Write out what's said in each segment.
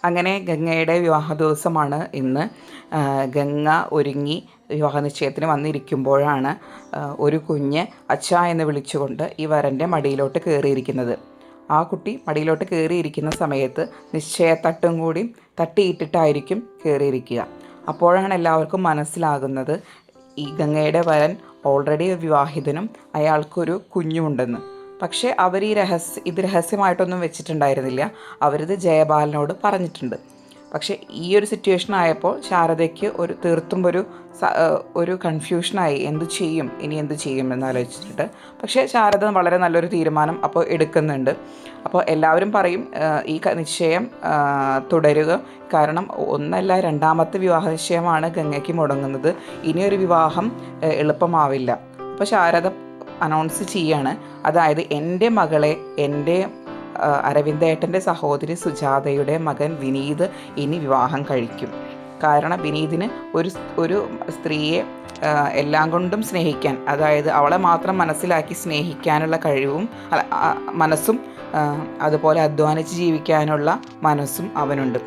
അങ്ങനെ ഗംഗയുടെ വിവാഹ ദിവസമാണ് ഇന്ന്. ഗംഗ ഒരുങ്ങി വിവാഹ നിശ്ചയത്തിന് വന്നിരിക്കുമ്പോഴാണ് ഒരു കുഞ്ഞ് അച്ഛാ എന്ന് വിളിച്ചുകൊണ്ട് ഈ വരൻ്റെ മടിയിലോട്ട് കയറിയിരിക്കുന്നത്. ആ കുട്ടി മടിയിലോട്ട് കയറിയിരിക്കുന്ന സമയത്ത് നിശ്ചയത്തട്ടും കൂടി തട്ടിയിട്ടിട്ടായിരിക്കും കയറിയിരിക്കുക. അപ്പോഴാണ് എല്ലാവർക്കും മനസ്സിലാകുന്നത് ഈ ഗംഗയുടെ വരൻ ഓൾറെഡി വിവാഹിതനും അയാൾക്കൊരു കുഞ്ഞുമുണ്ടെന്ന്. പക്ഷേ അവർ ഇത് രഹസ്യമായിട്ടൊന്നും വെച്ചിട്ടുണ്ടായിരുന്നില്ല. അവരിത് ജയബാലനോട് പറഞ്ഞിട്ടുണ്ട്. പക്ഷേ ഈ ഒരു സിറ്റുവേഷൻ ആയപ്പോൾ ശാരദയ്ക്ക് തീർത്തും ഒരു കൺഫ്യൂഷനായി. എന്ത് ചെയ്യും എന്നാലോചിച്ചിട്ട്. പക്ഷേ ശാരദ വളരെ നല്ലൊരു തീരുമാനം അപ്പോൾ എടുക്കുന്നുണ്ട്. അപ്പോൾ എല്ലാവരും പറയും ഈ നിശ്ചയം തുടരുക, കാരണം ഒന്നല്ല രണ്ടാമത്തെ വിവാഹ നിശ്ചയമാണ് ഗംഗയ്ക്ക് മുടങ്ങുന്നത്. ഇനിയൊരു വിവാഹം എളുപ്പമാവില്ല. അപ്പോൾ ശാരദ അനൗൺസ് ചെയ്യാണ്, അതായത് എൻ്റെ മകളെ എൻ്റെ അരവിന്ദേട്ടൻ്റെ സഹോദരി സുജാതയുടെ മകൻ വിനീത് ഇനി വിവാഹം കഴിക്കും. കാരണം വിനീതിന് ഒരു സ്ത്രീയെ എല്ലാം കൊണ്ടും സ്നേഹിക്കാൻ, അതായത് അവളെ മാത്രം മനസ്സിലാക്കി സ്നേഹിക്കാനുള്ള കഴിവും മനസ്സും അതുപോലെ അധ്വാനിച്ച് ജീവിക്കാനുള്ള മനസ്സും അവനുണ്ട്.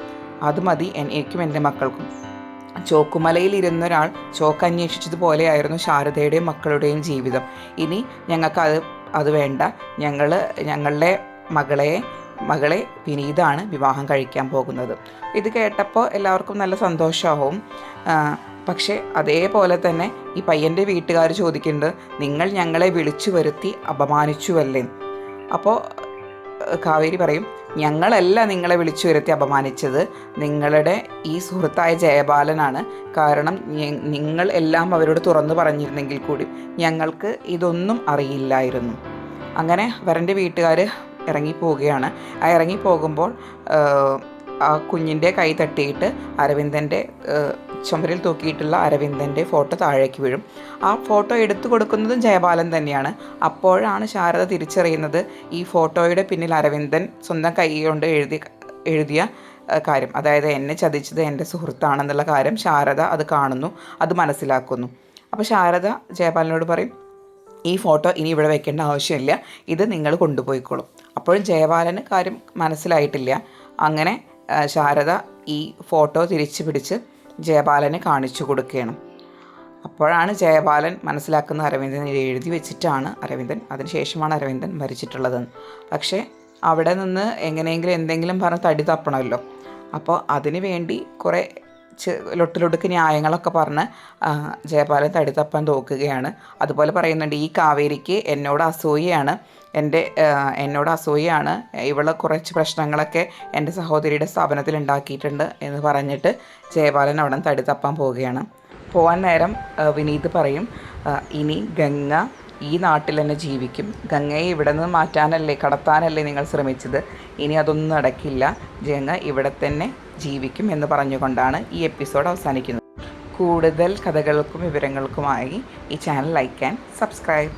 അത് മതി എനിക്കും എൻ്റെ മക്കൾക്കും. ചോക്കുമലയിൽ ഇരുന്നൊരാൾ ചോക്ക് അന്വേഷിച്ചതുപോലെയായിരുന്നു ശാരദയുടെയും മക്കളുടെയും ജീവിതം. ഇനി ഞങ്ങൾക്ക് അത് വേണ്ട. ഞങ്ങളുടെ മകളെ വിനീതാണ് വിവാഹം കഴിക്കാൻ പോകുന്നത്. ഇത് കേട്ടപ്പോൾ എല്ലാവർക്കും നല്ല സന്തോഷമാവും. പക്ഷേ അതേപോലെ തന്നെ ഈ പയ്യൻ്റെ വീട്ടുകാർ ചോദിക്കുന്നുണ്ട്, നിങ്ങൾ ഞങ്ങളെ വിളിച്ചു വരുത്തി അപമാനിച്ചുവല്ലേ? അപ്പോൾ കാവേരി പറയും, ഞങ്ങളല്ല നിങ്ങളെ വിളിച്ചു വരുത്തി അപമാനിച്ചത്, നിങ്ങളുടെ ഈ സുഹൃത്തായ ജയബാലനാണ്. കാരണം നിങ്ങൾ എല്ലാം അവരോട് തുറന്നു പറഞ്ഞിരുന്നെങ്കിൽ കൂടി ഞങ്ങൾക്ക് ഇതൊന്നും അറിയില്ലായിരുന്നു. അങ്ങനെ വരൻ്റെ വീട്ടുകാർ ഇറങ്ങിപ്പോവുകയാണ്. ഇറങ്ങിപ്പോകുമ്പോൾ ആ കുഞ്ഞിൻ്റെ കൈ തട്ടിയിട്ട് അരവിന്ദൻ്റെ ചുമരിൽ തൂക്കിയിട്ടുള്ള അരവിന്ദൻ്റെ ഫോട്ടോ താഴേക്ക് വീഴും. ആ ഫോട്ടോ എടുത്തു കൊടുക്കുന്നതും ജയബാലൻ തന്നെയാണ്. അപ്പോഴാണ് ശാരദ തിരിച്ചറിയുന്നത് ഈ ഫോട്ടോയുടെ പിന്നിൽ അരവിന്ദൻ സ്വന്തം കൈ കൊണ്ട് എഴുതിയ കാര്യം, അതായത് എന്നെ ചതിച്ചത് എൻ്റെ സുഹൃത്താണെന്നുള്ള കാര്യം ശാരദ അത് കാണുന്നു, അത് മനസ്സിലാക്കുന്നു. അപ്പോൾ ശാരദ ജയബാലനോട് പറയും, ഈ ഫോട്ടോ ഇനി ഇവിടെ വെക്കേണ്ട ആവശ്യമില്ല, ഇത് നിങ്ങൾ കൊണ്ടുപോയിക്കോളും. അപ്പോഴും ജയബാലന് കാര്യം മനസ്സിലായിട്ടില്ല. അങ്ങനെ ശാരദ ഈ ഫോട്ടോ തിരിച്ചു പിടിച്ച് ജയബാലനെ കാണിച്ചു കൊടുക്കുകയാണ്. അപ്പോഴാണ് ജയബാലൻ മനസ്സിലാക്കുന്ന അരവിന്ദൻ എഴുതി വെച്ചിട്ടാണ് അതിനുശേഷമാണ് അരവിന്ദൻ മരിച്ചിട്ടുള്ളതെന്ന്. പക്ഷേ അവിടെ നിന്ന് എങ്ങനെയെങ്കിലും എന്തെങ്കിലും പറഞ്ഞ് തടി തപ്പണമല്ലോ. അപ്പോൾ അതിന് വേണ്ടി കുറേ ലൊട്ടിലൊടുക്ക് ന്യായങ്ങളൊക്കെ പറഞ്ഞ് ജയബാലൻ തടി തപ്പാൻ നോക്കുകയാണ്. അതുപോലെ പറയുന്നുണ്ട്, ഈ കാവേരിക്ക് എന്നോട് അസൂയയാണ്, ഇവള് കുറച്ച് പ്രശ്നങ്ങളൊക്കെ എൻ്റെ സഹോദരിയുടെ സ്ഥാപനത്തിൽ ഉണ്ടാക്കിയിട്ടുണ്ട് എന്ന് പറഞ്ഞിട്ട് ജയബാലൻ അവിടെ നിന്ന് തടി തപ്പാൻ പോവുകയാണ്. പോകാൻ നേരം വിനീത് പറയും, ഇനി ഗംഗ ഈ നാട്ടിൽ തന്നെ ജീവിക്കും. ഗംഗയെ ഇവിടെ നിന്ന് കടത്താനല്ലേ നിങ്ങൾ ശ്രമിച്ചത്, ഇനി അതൊന്നും നടക്കില്ല, ഗംഗ ഇവിടെ തന്നെ ജീവിക്കും എന്ന് പറഞ്ഞുകൊണ്ടാണ് ഈ എപ്പിസോഡ് അവസാനിക്കുന്നത്. കൂടുതൽ കഥകൾക്കും വിവരങ്ങൾക്കുമായി ഈ ചാനൽ ലൈക്ക് ആൻഡ് സബ്സ്ക്രൈബ്.